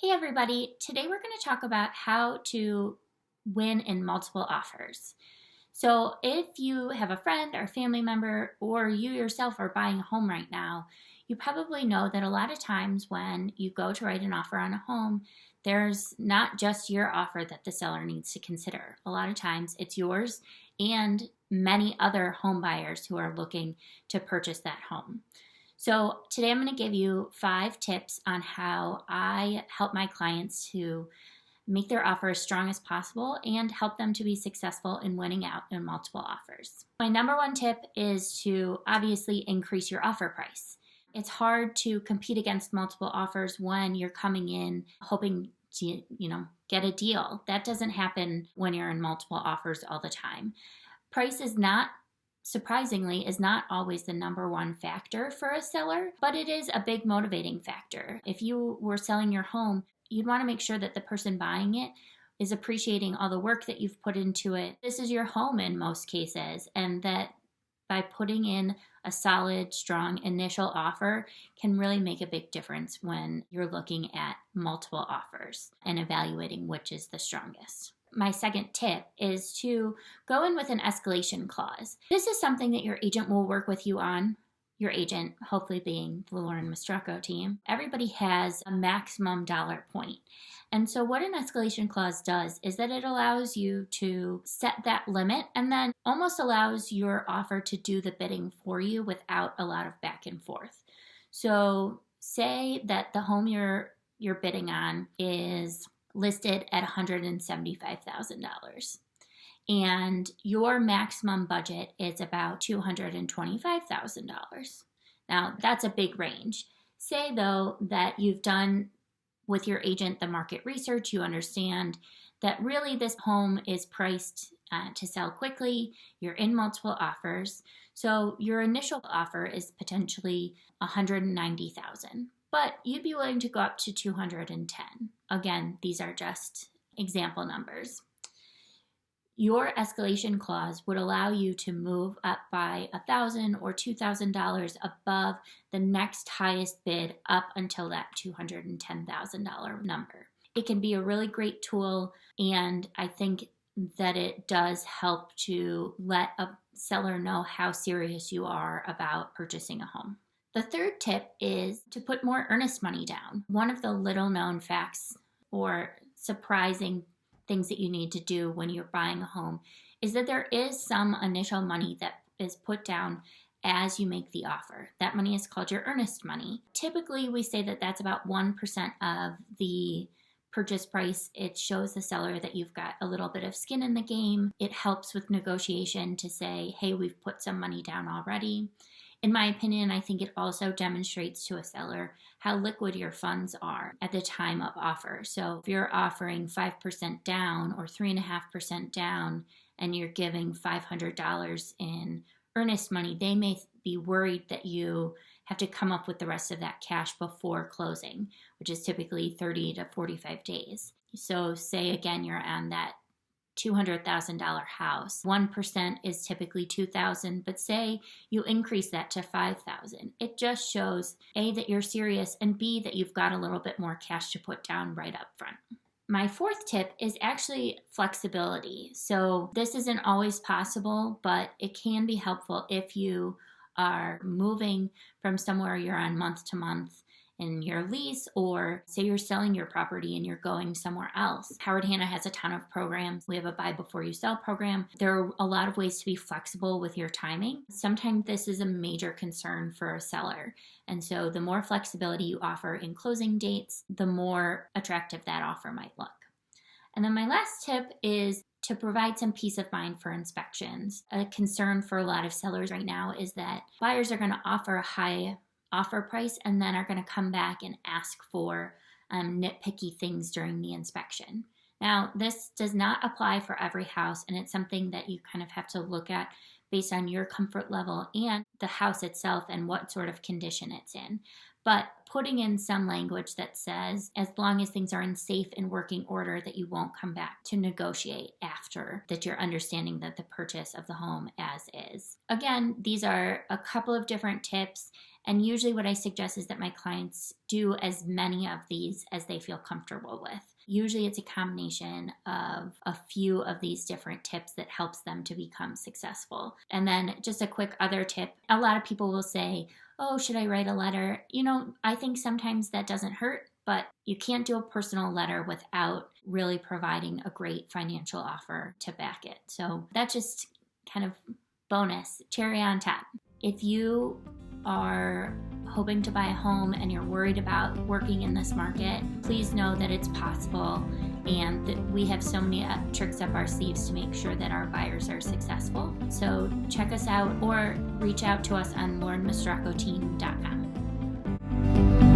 Hey everybody, today we're going to talk about how to win in multiple offers. So if you have a friend or family member or you yourself are buying a home right now, you probably know that a lot of times when you go to write an offer on a home, there's not just your offer that the seller needs to consider. A lot of times it's yours and many other home buyers who are looking to purchase that home. So today I'm going to give you 5 tips on how I help my clients to make their offer as strong as possible and help them to be successful in winning out in multiple offers. My number one tip is to obviously increase your offer price. It's hard to compete against multiple offers when you're coming in hoping to, get a deal. That doesn't happen when you're in multiple offers all the time. Price is not surprisingly, is not always the number one factor for a seller, but it is a big motivating factor. If you were selling your home, you'd want to make sure that the person buying it is appreciating all the work that you've put into it. This is your home in most cases, and that by putting in a solid, strong initial offer can really make a big difference when you're looking at multiple offers and evaluating which is the strongest. My second tip is to go in with an escalation clause. This is something that your agent will work with you on. Your agent, hopefully being the Lauren Mastrocco team. Everybody has a maximum dollar point. And so what an escalation clause does is that it allows you to set that limit and then almost allows your offer to do the bidding for you without a lot of back and forth. So say that the home you're bidding on is listed at $175,000 and your maximum budget is about $225,000. Now that's a big range. Say though that you've done with your agent the market research, you understand that really this home is priced to sell quickly, you're in multiple offers, so your initial offer is potentially $190,000. But you'd be willing to go up to 210. Again, these are just example numbers. Your escalation clause would allow you to move up by $1,000 or $2,000 above the next highest bid up until that $210,000 number. It can be a really great tool, and I think that it does help to let a seller know how serious you are about purchasing a home. The third tip is to put more earnest money down. One of the little known facts or surprising things that you need to do when you're buying a home is that there is some initial money that is put down as you make the offer. That money is called your earnest money. Typically, we say that that's about 1% of the purchase price. It shows the seller that you've got a little bit of skin in the game. It helps with negotiation to say, hey, we've put some money down already. In my opinion, I think it also demonstrates to a seller how liquid your funds are at the time of offer. So if you're offering 5% down or 3.5% down and you're giving $500 in earnest money, they may be worried that you have to come up with the rest of that cash before closing, which is typically 30 to 45 days. So say again, you're on that $200,000 house. 1% is typically $2,000, but say you increase that to $5,000. It just shows A, that you're serious, and B, that you've got a little bit more cash to put down right up front. My fourth tip is actually flexibility. So this isn't always possible, but it can be helpful if you are moving from somewhere you're on month to month in your lease, or say you're selling your property and you're going somewhere else. Howard Hanna has a ton of programs. We have a buy before you sell program. There are a lot of ways to be flexible with your timing. Sometimes this is a major concern for a seller. And so the more flexibility you offer in closing dates, the more attractive that offer might look. And then my last tip is to provide some peace of mind for inspections. A concern for a lot of sellers right now is that buyers are going to offer a high offer price and then are going to come back and ask for nitpicky things during the inspection. Now, this does not apply for every house, and it's something that you kind of have to look at based on your comfort level and the house itself and what sort of condition it's in. But putting in some language that says, as long as things are in safe and working order, that you won't come back to negotiate after that you're understanding that the purchase of the home as is. Again, these are a couple of different tips, And usually what I suggest is that my clients do as many of these as they feel comfortable with. Usually it's a combination of a few of these different tips that helps them to become successful. And then just a quick other tip, a lot of people will say, oh, should I write a letter? I think sometimes that doesn't hurt, but you can't do a personal letter without really providing a great financial offer to back it. So that's just kind of bonus, cherry on top. If you are hoping to buy a home and you're worried about working in this market, please know that it's possible and that we have so many tricks up our sleeves to make sure that our buyers are successful. So check us out or reach out to us on laurenmastroccoteam.com.